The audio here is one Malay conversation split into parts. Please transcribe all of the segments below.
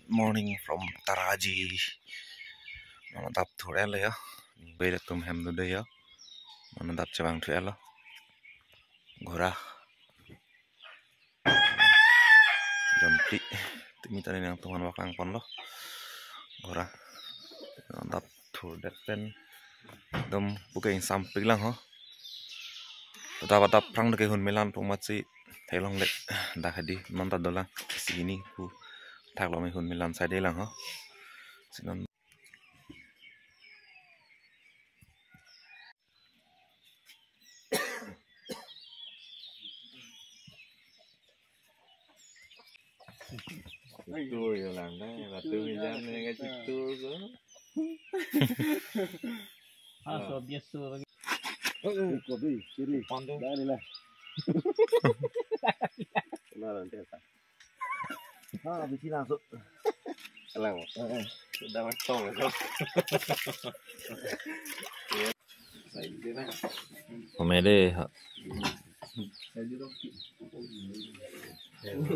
morning from Taraji. Manadap thore le ya. Beda tum hem do ya. Manadap chabang thore lo. Gora. Jonti. Timi tani nang tuman wakang pon lo. Gora. Manadap thore dat pen. Dom bukain samping lang ho. Tatap prang de hun melan pumatsi thailong le dak hadi manta dola sini pu thak lo me hun melan sai de lang ho sinon tour rồi làm đấy là từ thời gian này cái chiếc tour đó so biasa bagi kopi kiri dah ni lah lah nanti bisi langsung làm sudah matang rồi sai đi nè omede ha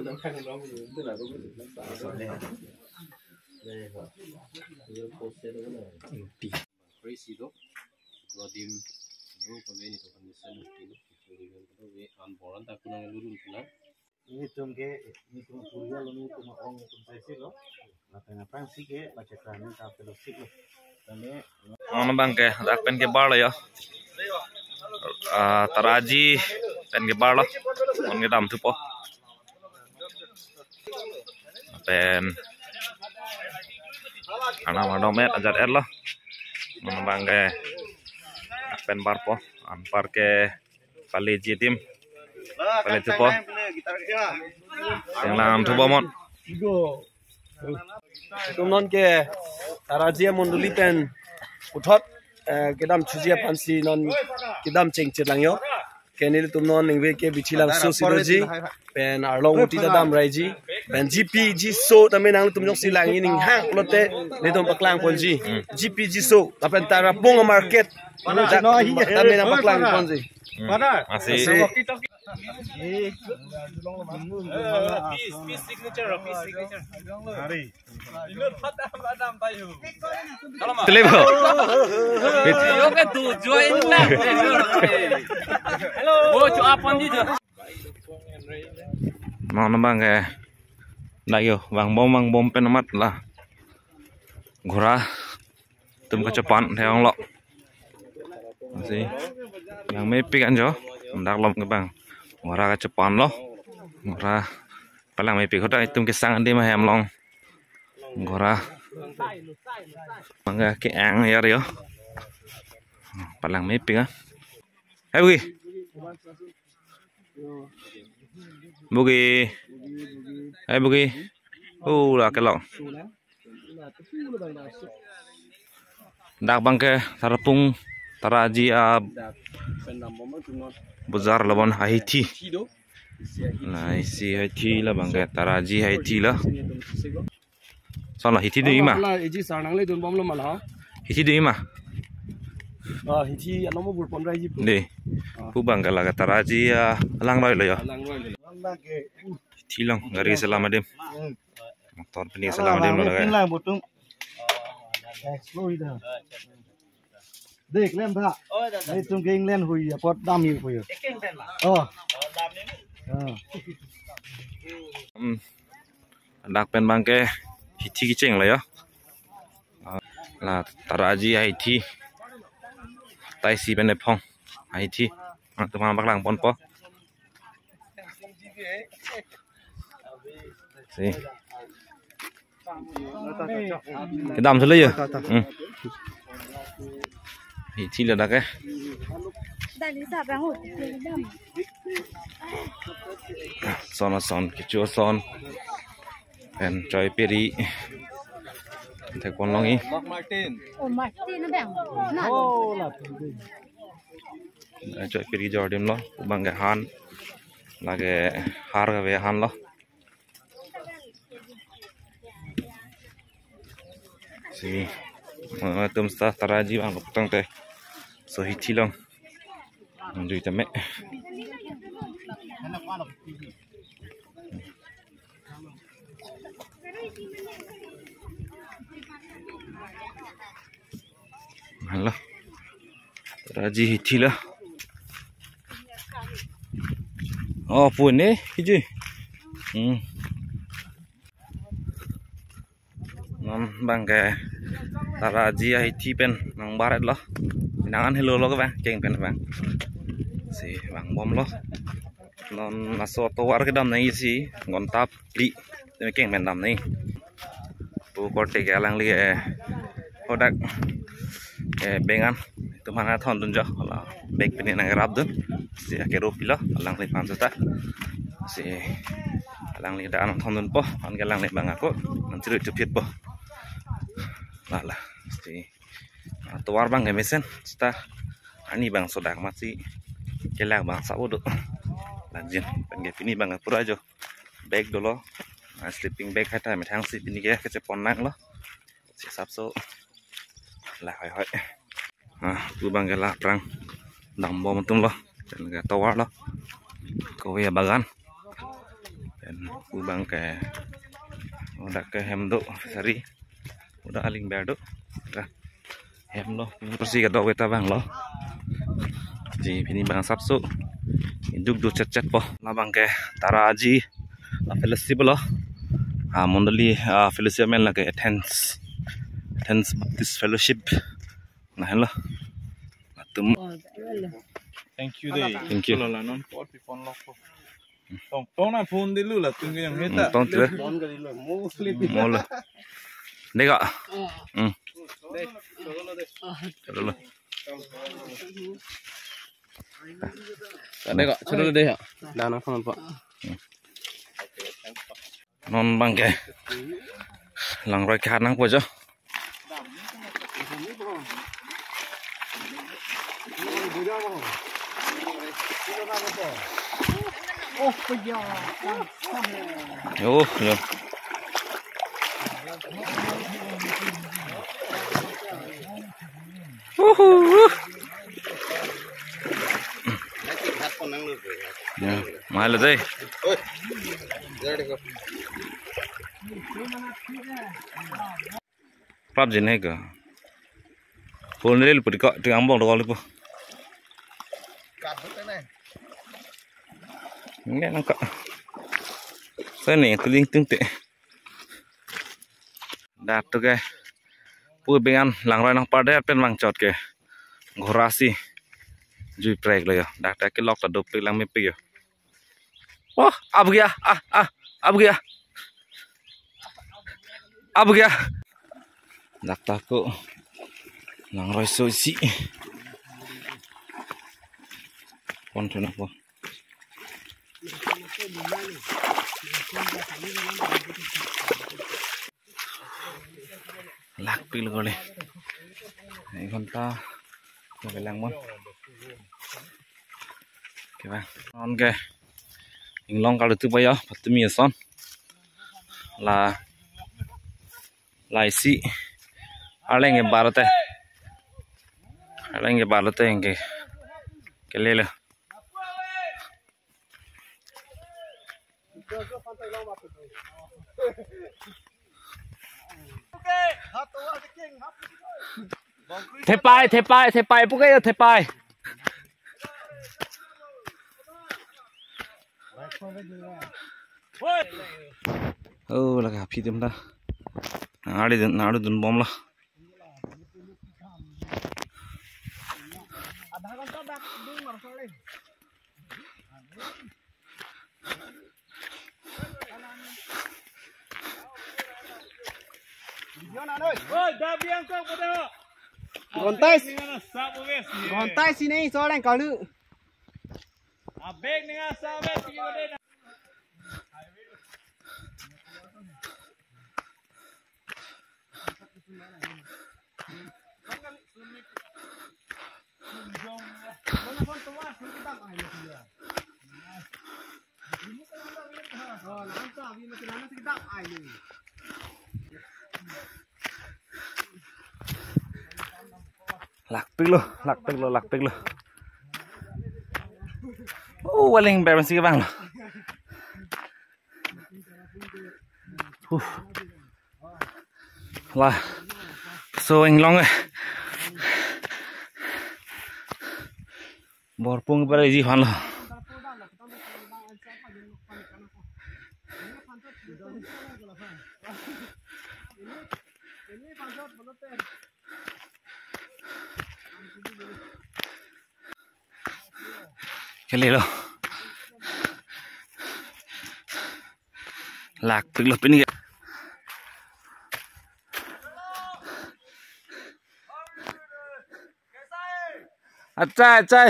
nó khăn nó tức là nó đây đây hả cái post đó là crazy đó rồi tìm đâu có mấy cái condition thì nó có về an boran ta kuna lurun kuna ini tum kuliah lo ni tum ong tum sai sih lo la pena prang sih ke la cekran ni ta pelo sih lo tane on bang ke dak pen ke bar ya Taraji pen ke bar lo on ke dam thu po pen ana ma domet ajat er lo on bang ke pen bar po an par ke paleji tim pale thu po yang lam thu po mon tum non ke Taraji monduli pen uthot kedam chujia pansi non kedam chengchet lang yo kenil tum non ningwe ke bichilang so siroji pen arlong uti dadam raiji pen gpg so tame nang tum jong silang ining hang lote ne tum paklang ponji gpg so tapen tara ponga market tame nang paklang ponji masih peace signature hari Telebo. yo ke tu join lah hello wo chu apon ji jo Mau nambang ke nak yo bang bom penamat lah gora tum kecepatan theong lo masih yang mepik kan jo ndak lom ke bang gora kecepatan lo gora palang mepik hoda tum ke sang ande ma hem long gora mangga ke ang ya yo palang mepik ah bugi bugi bugi lah ke lo dak bang ke sarapung Taraji bazar labon Haiti nah isi Haiti lah bang ke Taraji Haiti lah soalnya Haiti di ima iji sarnang le dun bom lo mal ha Haiti di ima Haiti ano mo bur pon rai ji di pu bang ke lah ke Taraji lang roi lo yo lang roi Haiti lang gari selama dem motor pini selama dem lo pin lang butung explore dah देख लेन था नहीं तुम के इंग्लैंड हुई है बहुत दामी हुई है dak pen bang ke Haiti ki cheng la yo la Taraji Haiti tai si pen phong Haiti tu ma bak lang pon po si cái đầm thôi lấy rồi Haiti là đặc ấy son là son cái chúa son and chơi peri thấy con long ý Martin Martin nó bèn chơi peri giờ đêm lo bằng cái han là cái har cái về han lo si tum sta Taraji bang potong teh so Haiti long duit tame lo raji hiti lo oh pun ni hiji non bang ke taraji hiti pen nang barat lo nangan hello lo ka bang keng pen bang si bang bom lo non maso to war ke dam nai si ngon tap li te keng pen dam nai bu korte ke lang li product bengan itu mana thon dun jo la beg pini nang rap dun si akero pila lang li pam ta si lang li da an thon dun po an ke lang li bang ako an ciru cepit po la si to war bang ke mesen sta ani bang sodak masih kelak bang saudut lanjut pengen pini bang pura aja bag dulu sleeping bag hai tai thang si pini ke cepon nang lo si sapso lah hoi tu bang ke lah perang dam bom tum lo dan ke tawar lo ko ya bagan dan tu bang ke udah ke hemdo sari udah aling berdo hem lo bersih ke dok kita bang lo ji pini bang sapso duk duk chat po na bang ke taraji fellowship lo mondali fellowship men la ke attends Baptist fellowship na hello tum thank you deh thank you la non pot pi phone lock po tong na phone dilu la tung yang heta tong tu mo la nega chalo Ada kok, suruh deh ya. Dana phone pak. non bang ke lang roi khat nang po jo yo mahal deh prap jene ka phone rel puri ka tu ambong do lipo nge nang ka sane tuling tung te dat to ke pu bengan lang roi nang parde pen mang chot ke घोरासी जुई प्रेग लो डाटा के लॉक तो पे lang me पे यो ओह अब गया अब गया dakta ko lang roi so si kon thona po lak pil gole ai ghonta cái lăng món cái bang on cái hình long kalau tu bayar pasti miason là isi aleng cái barat yang cái lele thế pai bút cái thế pai là gặp phi tim ta nào đừng bom lo Gontai sini soalnya kalau abeg ninga sabe sigode lạc pig lo waling beran sih bang lah so ing long Borpung pada isi fan lah. Kali lo. Lak pig lo pini. अच्छा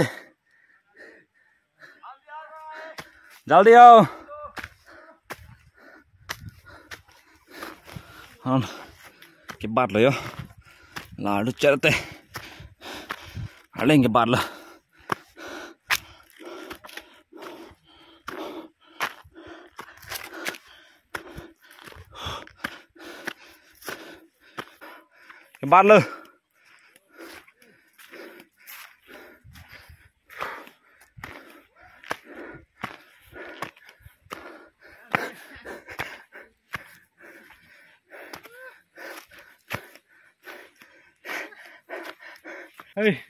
जल्दी आओ हाँ के बात लो यो लाडू चलते अड़ेंगे बात लो के बात लो Hey.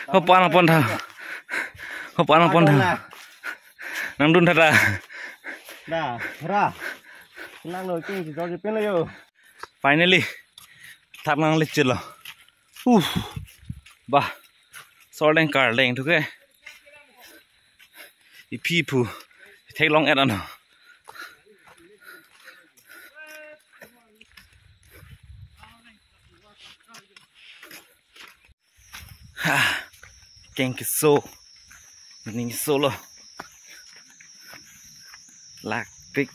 Hopan dah. Nang dun thara. Dah, ra. Nang loi king chỉ cho cái pin này Finally, tháp nang lịch chưa lo. Bah, sol đen car đen thôi cái. The people take long at ano. Ha, keng kiso, ning solo, lak pig.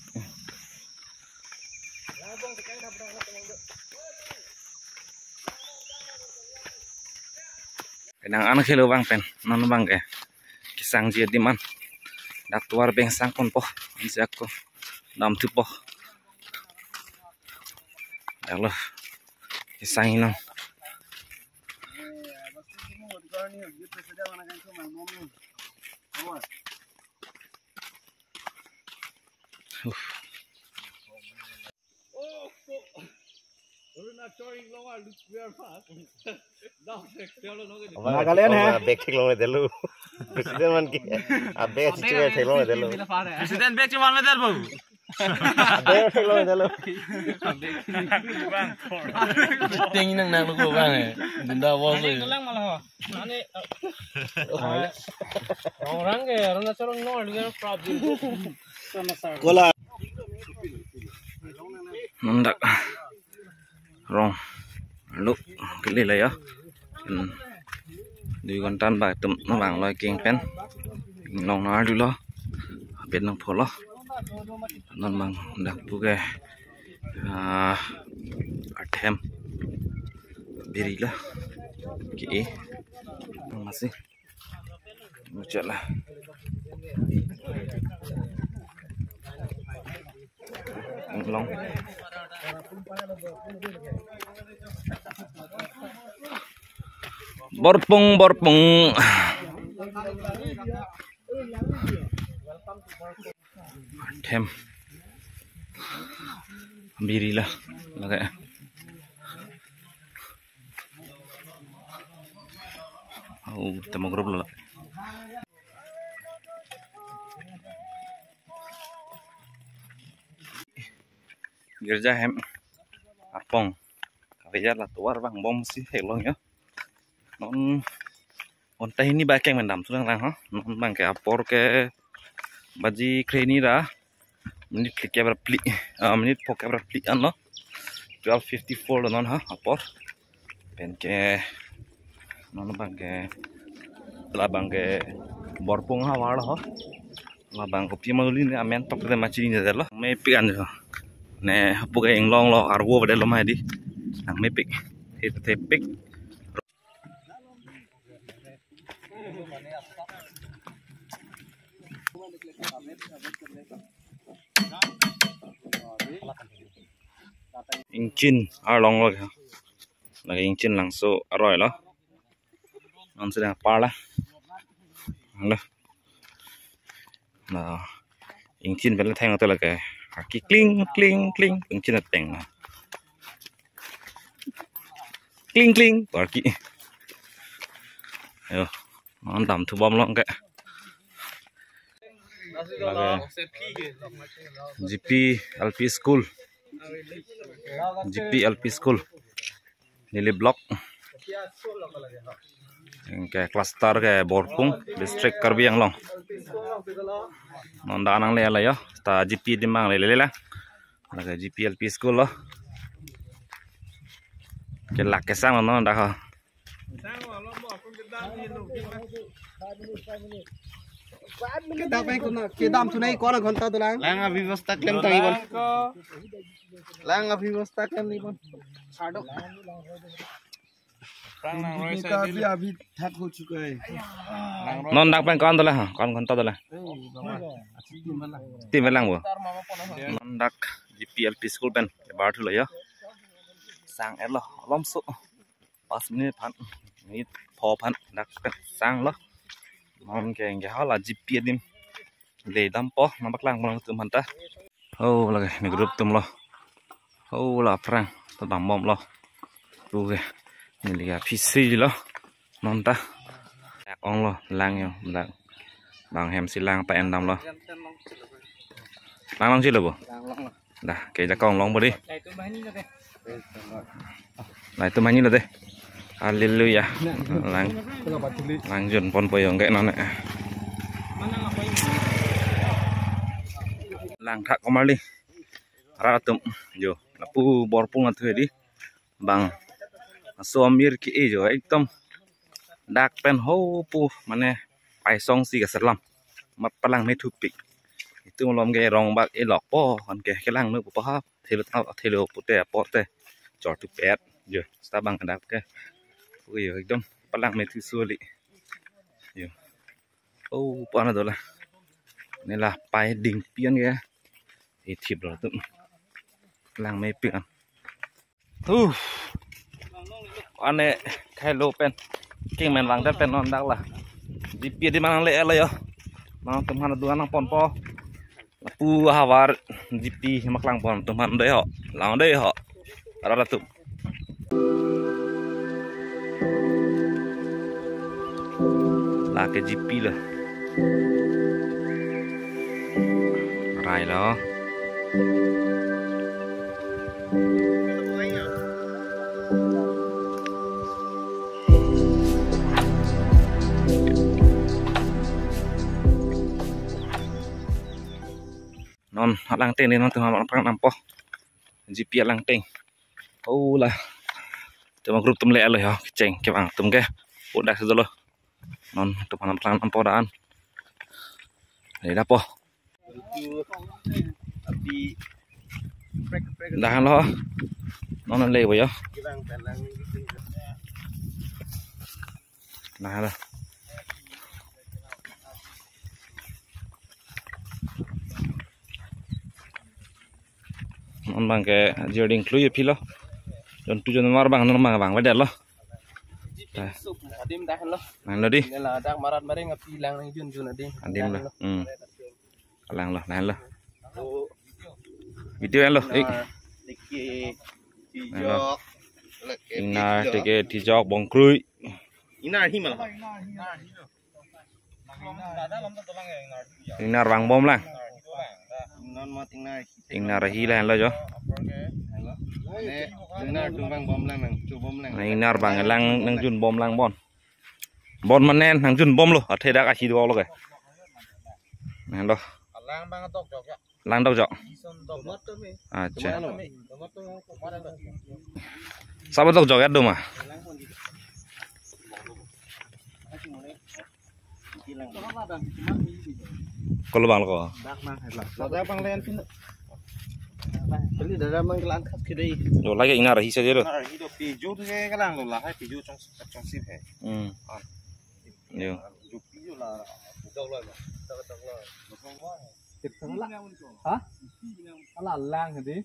Kadang anak kilo bang pen, non bang ke, kisang dia di man. Dak tuar beng sang pon po si aku dam tu po alo kisang inang Nah kalian ha back thik long delu presiden man ki abe chiche thik long delu presiden back chiwan me del babu abe thik long delu ting nang nang lu bang dinda was lang malah ane orang ke orang nasaron no dia problem kola nandak rong lu kali lah ya đi con tan bài tụm nó vàng loài kiêng pen lòng nó đi lo bên lòng phổ lo nó mang đặc bu cái athem biri lah kỹ masih macam lah long borpung thêm biri lah lagay tamo grup lah gerja hem apong kaveja lah tuar bang bom sih helong ya non on tay ini ba keng mendam sulang lang ha non bang ke apor ke baji kreni ra menit klik ya berpli menit pok ya berpli an lo 12:54 lo non ha apor pen ke non bang ke la bang ke borpung ha wala ha la bang ko pi maluli ne amen tok de machi ni de lo me pikan jo ne puga ing long lo arwo bade lo mai di nang me pik te pik inchin arlong lo kha lagi inchin langso aroi lo non sedang par lah lo nah อิงชินเป็นแทงตัวละแกกิ๊กกลิ้งกลิ้งกลิ้งอิงชินแต่งกลิ้งกลิ้งตัวกิ๊เออมันดำทุบบอมล้องแกGP LP School GP LP School Nili Block ke cluster ke Borpung district Karbi Anglong non da nang le la yo ta GP dimang le la la GP LP School lo ke lak ke sang non da ha cái đam chỗ này có là con tao tôi lang à व्यवस्था क्लेम तंगी बोल lang à व्यवस्था क्लेम नहीं बोल छाड़ो काफी अभी ठक हो चुका है non dak pen kon to la kon to la tim pen lang bo non dak GP LP School pen bar thu la yo sang em lo lom su 5 minute phan ni pho phan dak pen sang lo non keng ke hala GP dim le dam po nam bak lang tum han ta oh la ni group tum lo oh la prang to dam mom lo tu ke ni liga PC lo non ta dak ong lo lang yo dak bang hem si lang pa en dam lo lang long chi lo bo dah ke ja kong long bo di lại tôi mang như là đây hallelujah lang dần pon poyong cái nó này lang thak kemari ratum jo lapu borpung athu di bang suamir ki jo ekdom dak pen ho pu mane pai song si ka salam mat palang me thu pik itu lom ge rong bak e lok po kan ke lang nu po ha thelo pute pote chor tu pet jo sta bang kadap ke ui ekdom palang me thu suali jo oh pana dola này là bài đỉnh piên kìa thì thiệp rồi tụm làng mê piên anh này khai lô pen kinh men vàng đất pen non đắc là đi piên đi mang lệเลยmang tụm hắn đua năng pon po pu havar GP mak lang pon tụm hắn đấy họ lang đấy họ ra tụm là cái GP là rai đó non lang tên nên nó từ họ phăng nằm po GP lang tên ô là từ một group tụm lẹ rồi hả chèn cái bảng tụm cái bộ đại rồi non tụm họ phăng nằm po đã ăn để đáp po dahan lo nó lên vậy á nah lah non bang ke joding clue phi lo don tu jon mar bang non bang wa det lo adim dah lo nang lo di la dak marat mare ngapi lang nang jun jun adim adim lo lang lo nang lo video en lo ina tege tijok bongkrui ina hi mal ina rang bom lang non ma ina rahi lan lo jo ina tumbang bom lang nang chu bom lang ina bang lang nang jun bom lang bon man nen nang jun bom lo athe dak a chi do lo ke nang lo lang bang tok jok ya lang đâu jok acha sao tóc jok đâu mà kalau bang lo ada bang len pin beli ada bang kelan khap ke dei rồi lấy cái ina rahi saja lo hi do pi ju ke kelang lo la hai pi ju trong sip hai nhiều ju pi ju la dog lo hả? Là lang hả tí?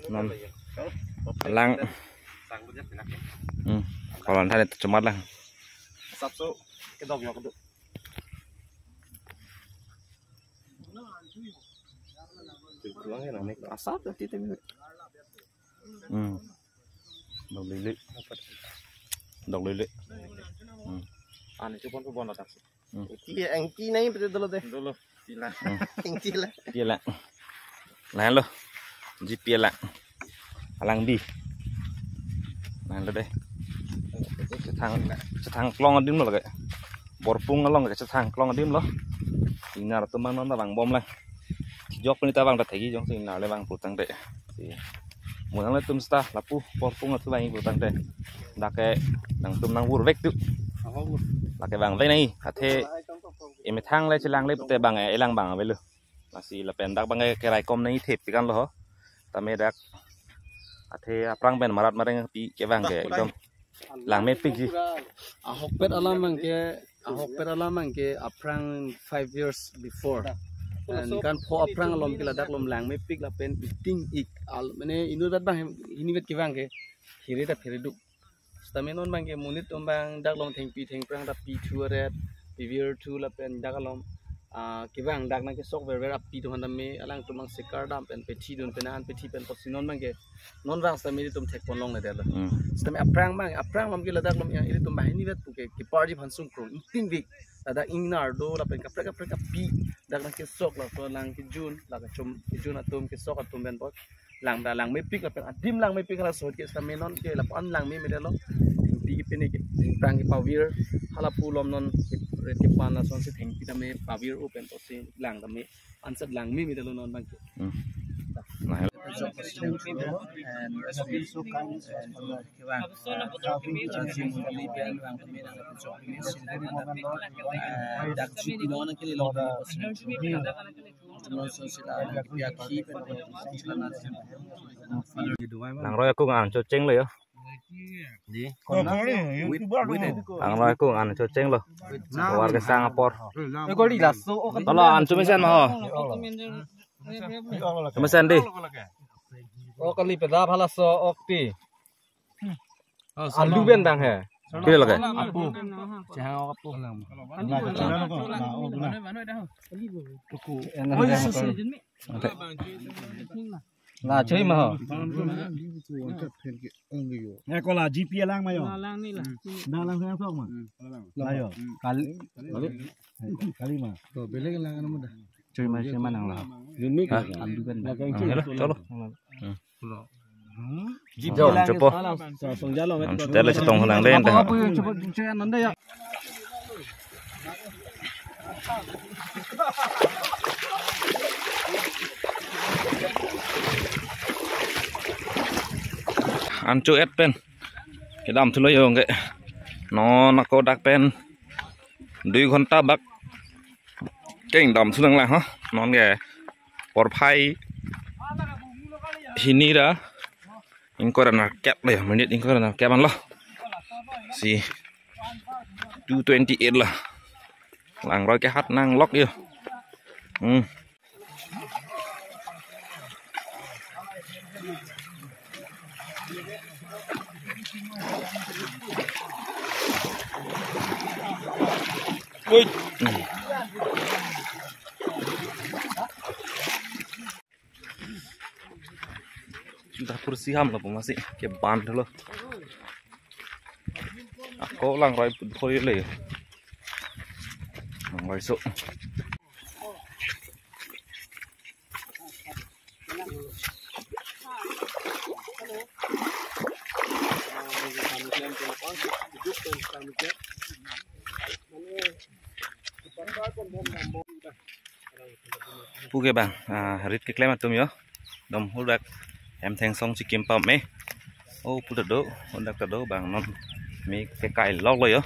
Non lang kalau nanti cemat lang sắp số cái dog nhỏ cũng được Lang yang naik asap nanti tapi. Dog lili. Dog lili. Ane cupon lah tak. Iya, engki naik betul dulu deh. Dulu. Sila. Engki lah. Pia lạ. Này lo. Di pia lạ. Alang đi. Này lo đây. Thang klong adim lo kayak. Borpung along kayak thang klong adim lo. Tinggal teman non bang bom lah. Jok penita bang tak thegi jong sing nào le bang putang deh. Một tháng lên tum sta lapu borpung là thứ bang putang deh. Dak kayak nang tum nang wur vek tu. Là cái bang vek này. Thế em thang lên lang lên bang ấy lang bang về luôn. Masih là pen dak bang cái rai com này thép kan lo. Tame dak. Thế prang ben marat mareng pi cái bang cái एकदम lang me pig ji. Ahok pet alam mangke aprang 5 years before. And kan po aprang alom kila dak lom lang me pig la pen piting ik al mane inu dat bang ini vet kibang ke hiri da pheridu. Stame non bang ke munit om bang dak lom theng pi theng prang da pi thuaret pivir thu la pen dak alom kibang dak na ke sok ver ver api tu handam me alang tu mang sekar dam pen pethi dun penan pethi pen posinon bang ke non rang stame tum thek pon long na de la. Stame aprang lom kila dak lom yang ini tum bahini vet pu ke party phansung kro ting dik ada ingnar do la pen kapre pi dak na ke sok la so lang ke jun la ka chum ke jun atum ke sok atum ben bot lang da lang me pik la pen adim lang me pik la so ke stame non ke la pan lang me de lo pi pen ke prang ke pawir hala pu lom non ke pan la son se theng pi tame pawir open to se lang tame ansat lang me de lo non bang ke Này and respect so kan kibang dak chi non ke lo lang roi aku ngan cho chengเลยgì lang roi aku ngan cho cheng lo warga Singapore có đi là số tolong an cuma sen mah cuma sen đi oh kali peda phala so okti alu ben bang he kira lagi apu jangan apu là chơi mà nghe có là GP lang mà yo lang sang sok mà layo kali mà to bele lang ano mo da chơi mà nang lah alu ben bang chalo GP lang coba song jalo setelah setong lang lên dah chơi ăn đây ạ ăn chỗ ép pen cái đầm thứ lối hồng cái nó có đặc pen đuôi con ta bắc cái đầm thứ là hả nó nghe bọt phai hini đã in có là kẹp đây mình biết in có là kẹp ăn lo si 228 là làng rồi cái hát năng lock yêu ui dapur siam lah masih ke ban dulu aku lang roi thôi leh roi so Puke bang, harit ke klaim atum yo, dom hudak em thang song si kim pam me, oh pu do, hudak do bang non me ke kai log lo yo,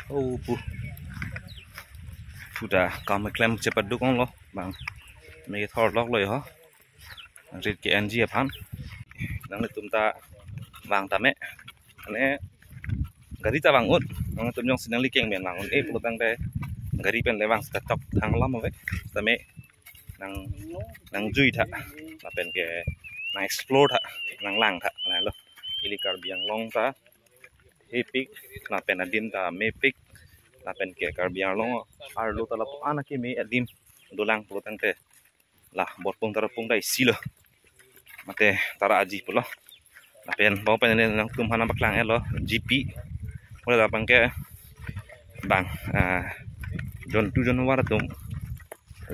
oh pu, sudah kami klaim cepat dukung lo bang, me thor log lo yo, harit ke NG apan, dang le tum ta bang ta me, ane gari ta bang ut, nang tum yong sinang likeng ben bang, pu bang de. Gari pen lewang seketok thang lam awek tame nang jui tha la pen ke nang explore tha nang lang tha la lo ili kar biang long ta hepik la pen adin ta mepik la pen ke kar biang long ar lo ta la ana ke me adin dolang pro tang te lah bot pung tara pung dai silo mate tara aji pulo la pen bau pen nang tum hana baklang elo GP mulai da pangke bang jon tu jon war tum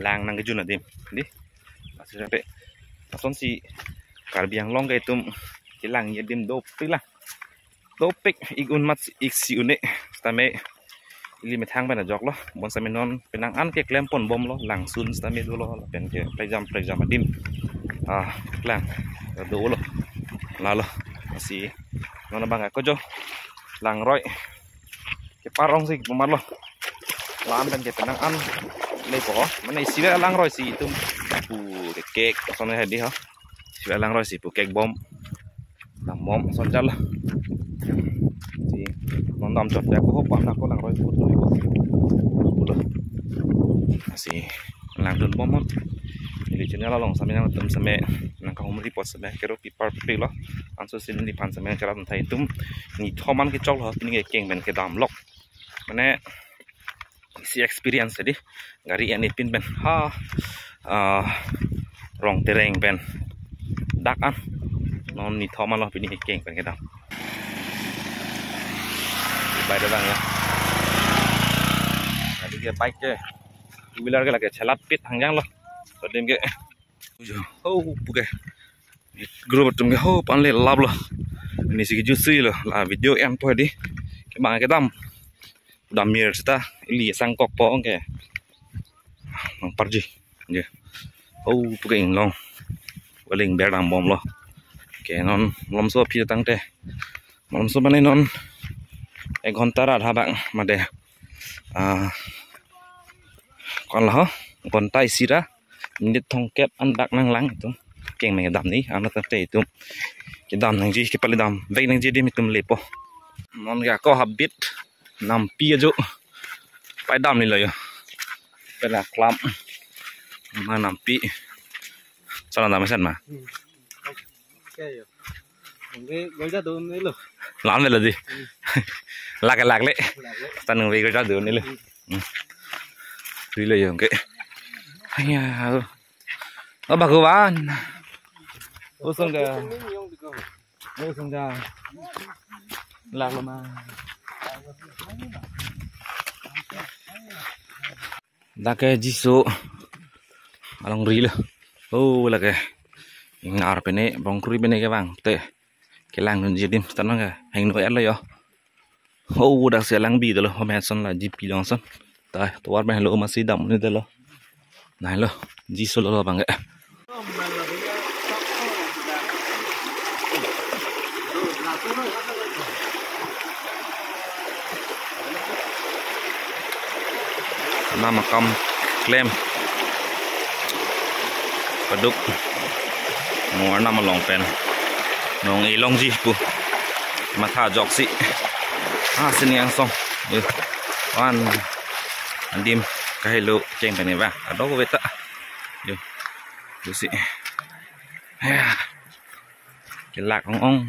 lang nang gejuna dim di asira pe ason si karbiang long kai tum kilang yedim dopik igun mat iksi une stame ili me thang bana jok lo bon same non penang an ke klem pon bom lo lang sun stame do lo pen ke prejam adim klang do lo la lo si non bang ko jo lang roi ke parong si pemar lo lam pen ke penang an le po mana isi lang roi si tum pu ke kek sone hadi ha si lang roi si pu kek bom làm mom son chal thì non dam chot ya ko hop na ko lang roi ko to ko si lang dun bom mot ili chena long same nang tum same nang ka hom report same kero pipar pe lo anso sin ni pan same chara thai tum ni thoman ke chol ho ni ke keng ben ke dam lok mane si experience di gari ani pin ben ha rong tereng ben dak an non ni thoman lo pin ni keng ben ke dam bài đó bang ya đi cái bike ke wheeler ke la ke chelat pit hangjang lo so dem ke buke group tum ke pan le lab lo ni si ju si lo la video em po di ke bang ke dam mir sta ili sang kok po ke mang parji je buke ing long waling ber dam bom lo ke non lom so phi tang te lom so bane non ek ghonta ra tha bang ma de kon la ho kon tai sira nit thong kep an dak nang lang tu keng me dam ni an ta te tu ki dam nang ji ki pali dam ve nang ji di mi tum lepo non ga ko habit nam pi jo pai dam ni lo yo pe la klam ma nam pi sao dam sen ma cái gói ra đồ này luôn làm này là gì lạc lệ ta đừng về cái ra đường này luôn tuy là giống cái hay à bà cô bán ô xong kìa ô xong kìa lạc rồi mà đã cái gì số along ri luôn ô là cái ngar pene bongkuri pene cái bang tệ cái làng nun jidim tanang ka hang no el yo da se lang bi de lo hôm son là gp long son tai to war ben lo ma si dam ni de lo nai lo ji so lo bang e nama kam claim paduk mua nama long pen nong e long ji pu ma tha jok si sin yang song an dim ka hello cheng pe ne ba ado ko beta yo si cái lạc ong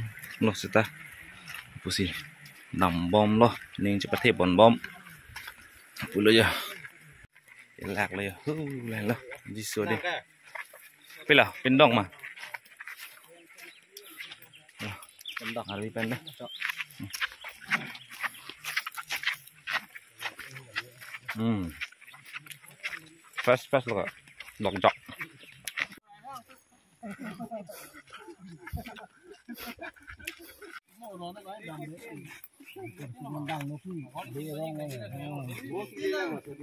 lo sita pu si dam bom lo ning che pathe bon bom pu lo ya cái lạc lo ya lên lo ji so đi pe la pin dong mà đọc hari pen deh fresh lo dok jok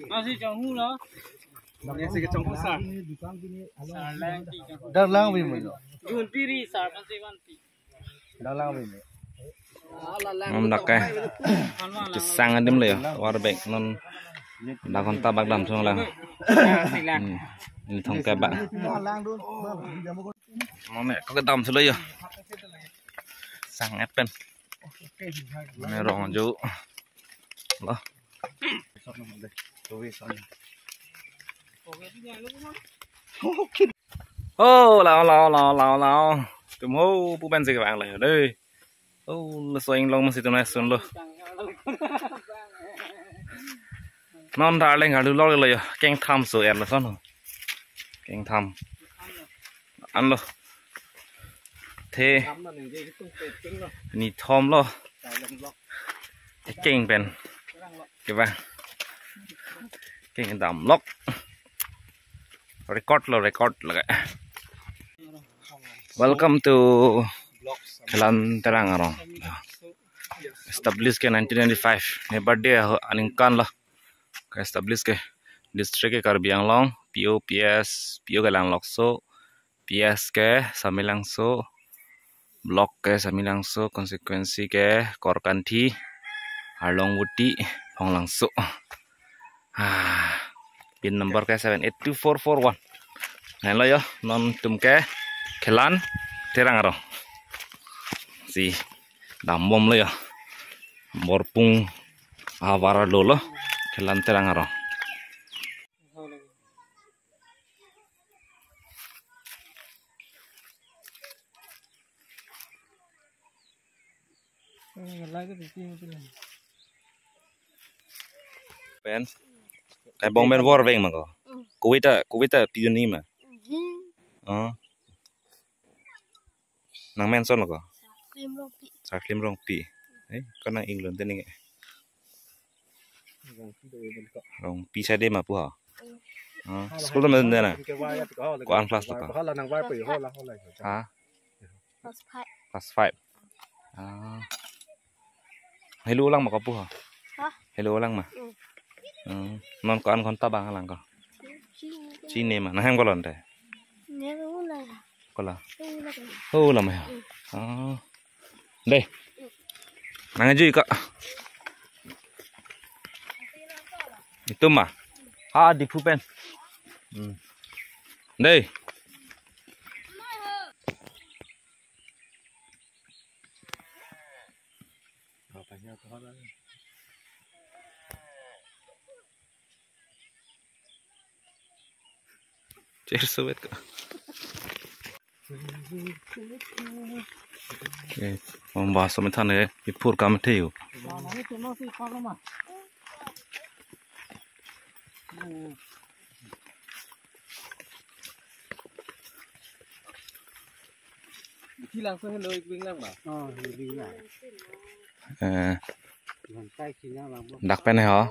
masih jauh lah masih kecong besar dar lang vi mo jun piri sar pansi wanti dar lang vi mo Om dak cái sang anh đếm liền war bek non đã con ta bạc đầm xong là thông cái bạn mẹ có cái đầm xuống đây rồi sang apple này rong chú đó ô lao tụm hô bu bên gì các bạn lại ở đây ô là xoay long mà xí tụm này xuân luôn non ra lên ngả lu loเลยkeng tham sửa là sao keng tham ăn lo thế ni thom lo kinh bên cái vàng kinh đầm lóc record là cái welcome to Kelan Terang arong established ke 1995 ne birthday aningkan lah ke established ke district ke Karbi Anglong PO Kelang Lokso PS ke Samilangso block ke Samilangso konsekuensi ke Korkanthi Harlong Wuti Ponglangso pin number ke 782441 này lo yo non tum ke Kelan Terang arong si damom lo yo morpung avara lolo Kelan Terang arong pen cái bong ben war veng mà có Kuwait pion ni mà nang men son có sa klim rong pi ấy con nang England tên này rong pi sai đêm mà pu hả school mà nên nè có ăn class được hả class 5 hello lang mà có pu hả hello lang mà non có ăn con ta bang lang có chi nè mà nó ham có lần đây có là là mày đây nang gì kak itu mah di pupen đây Cheers Soviet ka. Om bahasa mentan ne ipur kam theu. Chi lang so hello wing lang mà. Wing lại. Đặc bên này hả?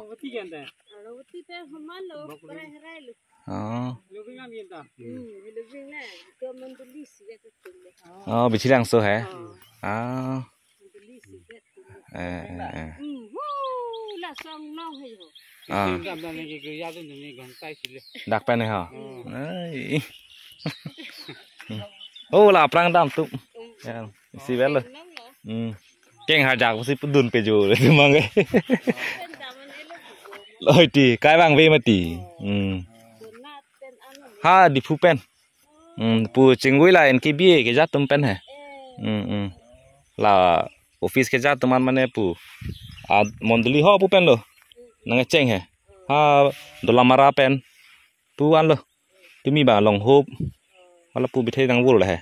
Bị chỉ đang sơ hả? Đặc bên này hả? Là prang dam tu. Si vel lo. Keng hajak si pudun pejo le mangai. Loi ti kai bang ve ma ti. Di pupen. Pu chingui la en kb ke ja tum pen hai. La office ke ja tuman mane pu. Mondli ho pupen lo. Nang cheng hai. Dolamara pen. Pu an lo. Tumi ba long hop. Wala pu bithai nang wul la hai.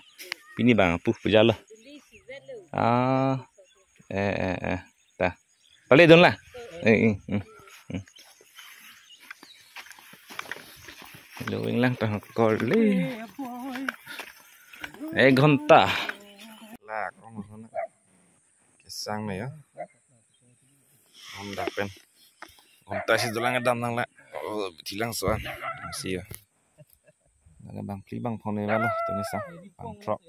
Pini bang pu ja lo. Ta. Balik dun lah. Luwing lang tang koli. Gonta. Lah, kong mana? Kesang nih ya. Om dapen. Gonta si dulang adam nang lah. Bilang soan. Masih ya. Ada bang pli bang phone ni lah tu ni sang. Bang trok.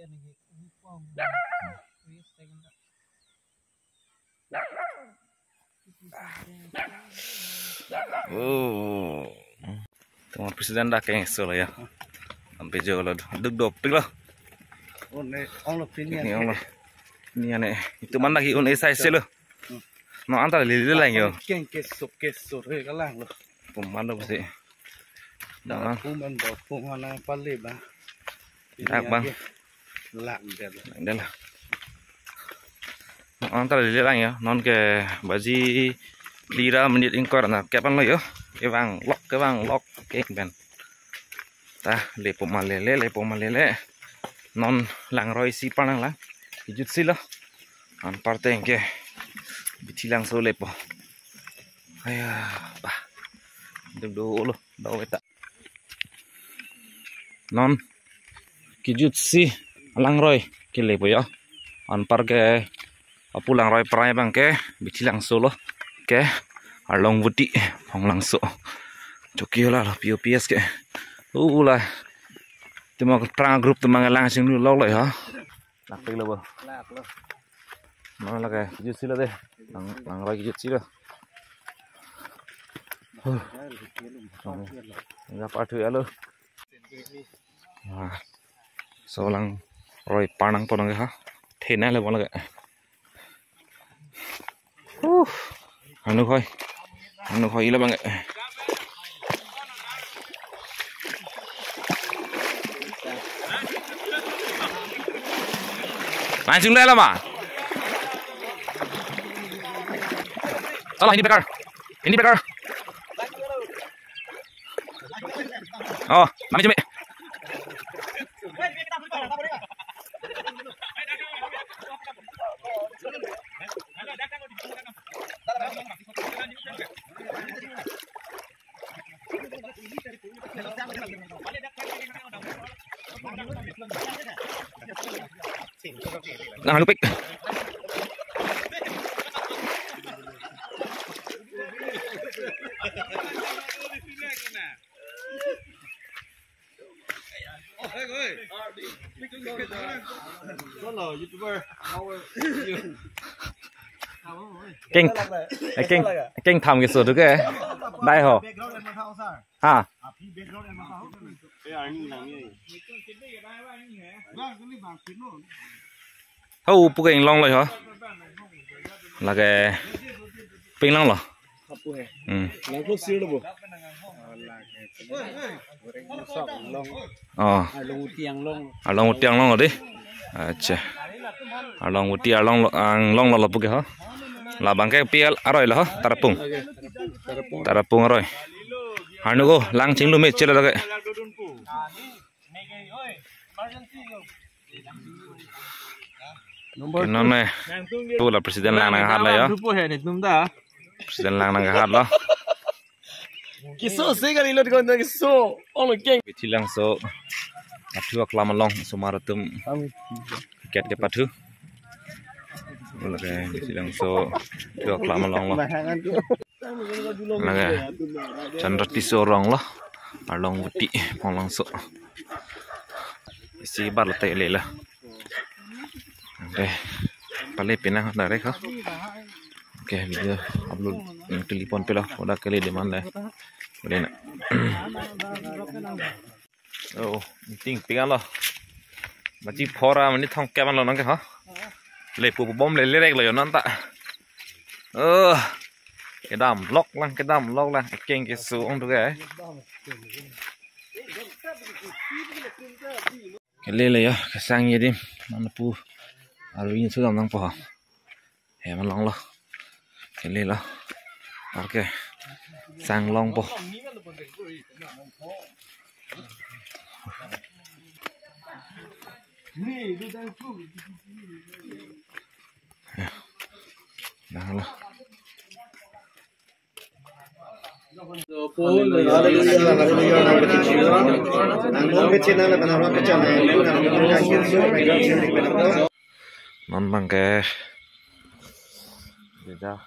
Tengok presiden dah keng so lah ya. Sampai jauh lah. Duk lah. Ini Allah. Ini aneh. Itu mana lagi un size lo. No antara lili lah yo. Keng kesok he kalang lo. Pemana pasti. Dah. Puman do pumana palle ba. Tak bang. Lang dia. Dah lah. No antara lili lah ya. Non ke baji lira menit ingkor na kapan lo yo. Cái vàng lock cái bên ta le pomalele non lang roi si panang lang hijut sila an parte ke bitilang so lepo aya ba do lo do eta non kijut si lang roy kile po yo on par ke pulang roy prai bang ke bichilang solo ke along wuti phong lang so chokio la POPS ke la tuma trang group tuma lang sing lu lo lại hả lạc đây là bơ nó là cái kijut si la de lang roy kijut si la gặp ở thưa luôn số lăng rồi panang panang ha thế này là bọn là cái anh nó khơi là bằng cái này chúng đây là mà salah ini bekar oh mami cumi nah lupik kinh thầm cái số thứ cái đại hồ à hâu bức ảnh long rồi hả là cái pin long rồi long tiang long rồi đi acha long tiang long là bức hả là bằng cái pia rồi là hả tarapung rồi hanu go lang ching lu me chela la cái nó này tu là presiden lang nang hat la ya presiden lang nang hat lo kiso se kali lo con kiso on king bichilang so pathu aklama long sumaratum ket ke pathu là cái bichilang so tu aklama long lo là cái chandrati so rong lo along wuti phong long so si bar la te le la okay pale pina direct ha okay video upload telepon pe la udah kali di mana boleh nak oh ting pingan lo machi phora mani thong ke man lo nang ke ha le pu bom le le rek lo yo nan ta cái đam lock lang keng cái số ông được cái lên này cái sang gì đi nó pu rồi nhìn số dòng đang phò hè mà long lo cái lên lo ok sang long po đó lo non bằng cái để ra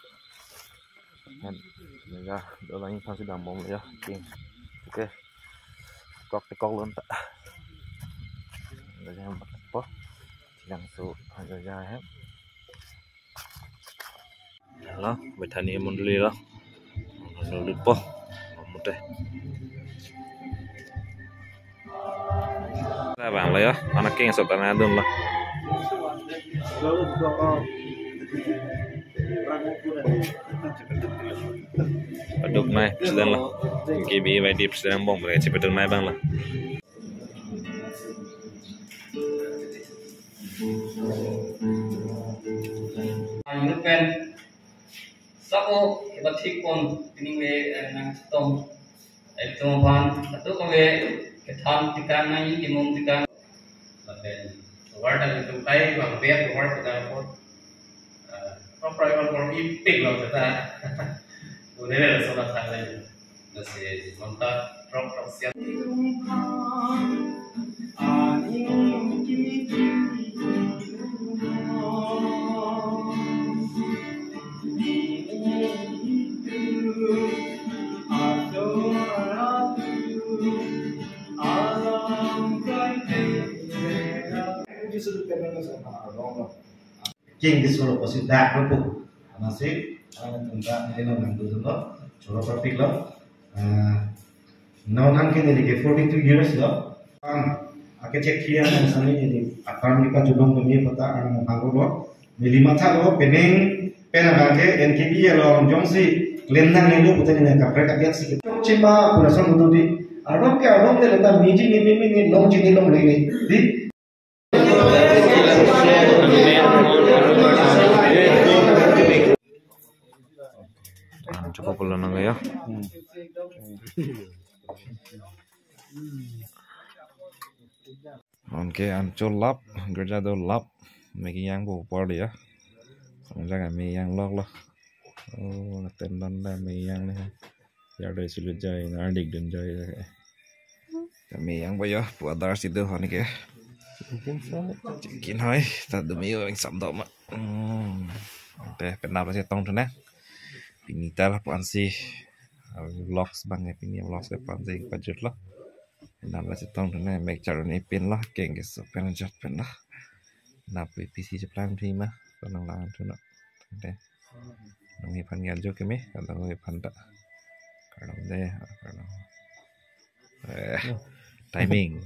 đỡ đánh thằng sẽ đảm bóng lại ok cọc cái cọc luôn ta để ra bắt bó làm số để ra hết đó vậy thành em muốn đi đó nó được po một đây ra bảng lấy á anak keng sot tanah dun lah paduk naik presiden lah GB di presiden bom mereka cepat naik bang lah Sako kita tikon ini we nang tong tong pan atau kau ketan tikan nai imum tikan dan warna itu kai bang biar warna kita pun proper orang ipik loh kita kemudian ada soal salah nasi mantap proper siap King this solo posit that ropo anase tunda nilo nandu dulo choro partik lo non ke ni 42 years lo ake check kiya na sami ni akan ni ka jubang ni pata ang hango lo milima tha lo peneng pena ga ke NKB lo jongsi lendang ni lo putan ni ka preka biak si chimba pura son du di adom de lenda miji ni ni long ji ni long le ni di cukup pula nangga ya. Oke, ancol lap, kerja do lap, making yang bu par ya. Jangan me yang log loh. Oh, tendon dah me yang nih. Ya dari sulit jai, nardik dan jai. Me yang bu ya, buat darah situ hani ke. Cikin hai, tak demi yang samdok mak. Teh penapa sih tong tu nah. Pinita lah puan sih vlogs bang pini vlogs ke puan sih budget lah nama setong tu nih make cara ni pin lah geng kesu pen jat pen lah nap PC jepang tu mah penang lang tu nak deh nungi pan ganjo kemi kalau nungi pan tak kalau deh timing